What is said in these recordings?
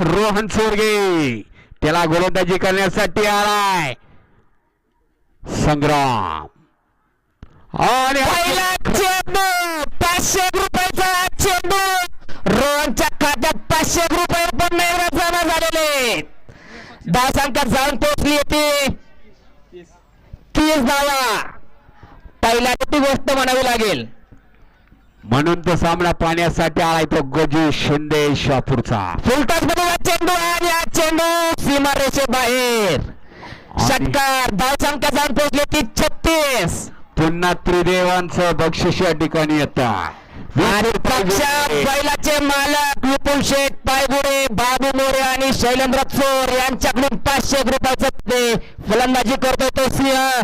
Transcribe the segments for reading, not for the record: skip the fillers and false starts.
रोहन सोरगे त्याला गोलंदाजी करण्यासाठी आलाय संग्राम आणि पहिला चेंडू 500 रुपयाचा चेंडू रोहनच्या खात्यात 500 रुपये पण जमा झालेले. 10 अंकात जाऊन पोहोचली होती 30 धावा. पहिला ती गोष्ट म्हणावी लागेल. म्हणून तो सामना पाण्यासाठी आलाय तो गजू शिंदे शापूरचा. फुलटॉस मध्ये चेंडू आणि हा चेंडू सीमारेषेबाहेर. षटकार 10 अंकात जाऊन पोहोचले ती 36. पुन्हा त्रिदेवांचं बक्षीस या ठिकाणी येतं. आणि पक्षा बैलाचे मालक विपुल शेठ पायगुडे, बाबू मोरे आणि शैलेंद्र चोर यांच्याकडून 500 रुपयाचं फलंदाजी करतोय तो सिंह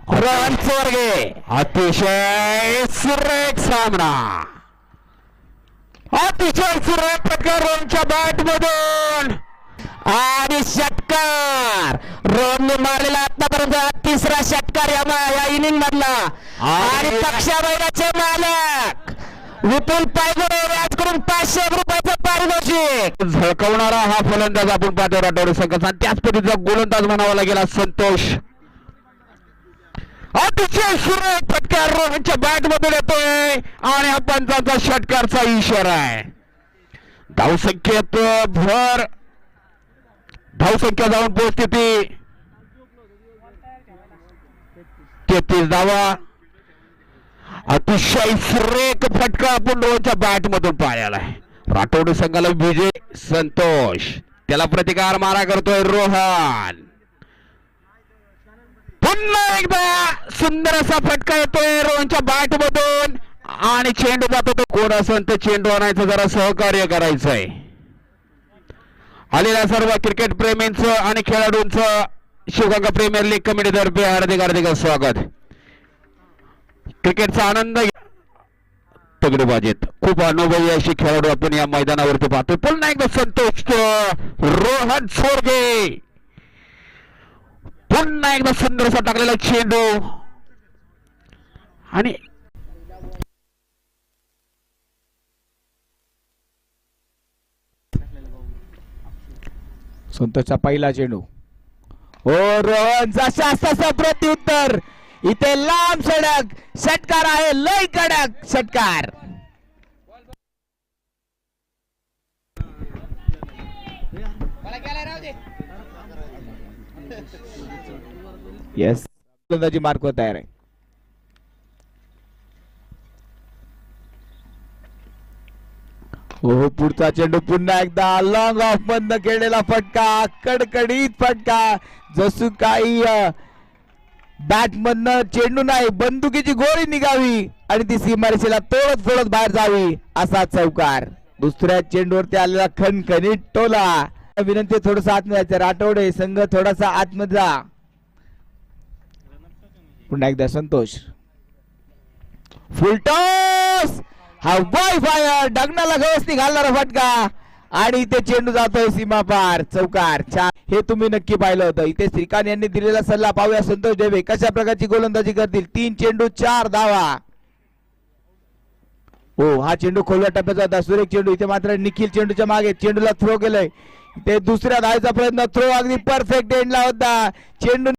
रोहन चोरगे. अतिशय सुरेख सामना. अतिशय सुरेख प्रकार रोहनच्या बॅट मधून आणि षटकार रोहनने मारलेला आतापर्यंत 3रा षटकार या इनिंग मधला. आणि पक्षा बैलाचे मालक विपुल पायगुडे याचकडून 500 रुपयाचं पारितोषिक. झळकवणारा हा फलंदाज आपण पाहतो राठोड संघाचा. त्याच पद्धतीचा गोलंदाज म्हणावा लागेल संतोष. अतिशय सुरेख फटकार रोहनच्या बॅट मधून येतोय आणि हा पंचांचा षटकारचा इशारा आहे. धावसंख्येत भर धावसंख्या जाऊन पोहोचते ती 33 धावा. अतिशय सुरेख फटका आपण रोहनच्या बॅट मधून पाहायला आहे. राठोड संघाला विजय संतोष त्याला प्रतिकार मारा करतोय रोहन. पुन्हा एकदा सुंदर असा फटका येतोय रोहनच्या बॅट मधून आणि चेंडू जातो तो कोण असेल तर चेंडू आणायचं जरा सहकार्य करायचंय. आलेल्या सर्व क्रिकेट प्रेमींचं आणि खेळाडूंचं शिवगंगा प्रीमियर लीग कमिटी तर्फे हार्दिक हार्दिक स्वागत. क्रिकेटचा आनंद तगडबाजीत खूप अनुभवी अशी खेळाडू आपण या मैदानावरती पाहतोय. पुन्हा एकदा संतोष रोहन सोरगे पुन्हा एकदा सुंदरसा टाकलेला चेंडू आणि संतोषचा पहिला चेंडू. ओ रोहन जसा तसा प्रत्युत्तर. इथे लांब षटक षटकार आहे. लय कडक षटकार. येस गोलंदाजी मार्क तयार आहे. हो पुढचा चेंडू पुन्हा एकदा लॉंग ऑफ मधनं खेळलेला फटका. कडकडीत फटका. जसू काही बॅट मधनं चेंडू नाही बंदुकीची गोळी निघावी आणि ती सीमारेषेला तोडत फोडत बाहेर जावी असा चौकार. दुसऱ्या चेंडूवरती आलेला खणखणीत टोला. विनंती थोडस आतमध्ये राठोडे संघ थोडासा आतमध्ये जा. पुन्हा एकदा संतोष फुलटॉस. हा बॉय फायर डगनाला व्यवस्थित घालणारा फटका आणि इथे चेंडू जातोय सीमा पार. चौकार छान. हे तुम्ही नक्की पाहिलं होतं. इथे श्रीकांत यांनी दिलेला सल्ला पाहूया. संतोष देवे कशा प्रकारची गोलंदाजी करतील. 3 चेंडू 4 धावा. हो हा चेंडू खोलव्या टप्प्याचा होता. सुरेख चेंडू. इथे मात्र निखिल चेंडूच्या मागे चेंडूला थ्रो केलंय. ते दुसऱ्या धावेचा प्रयत्न. थ्रो अगदी परफेक्ट एंडला होता. चेंडू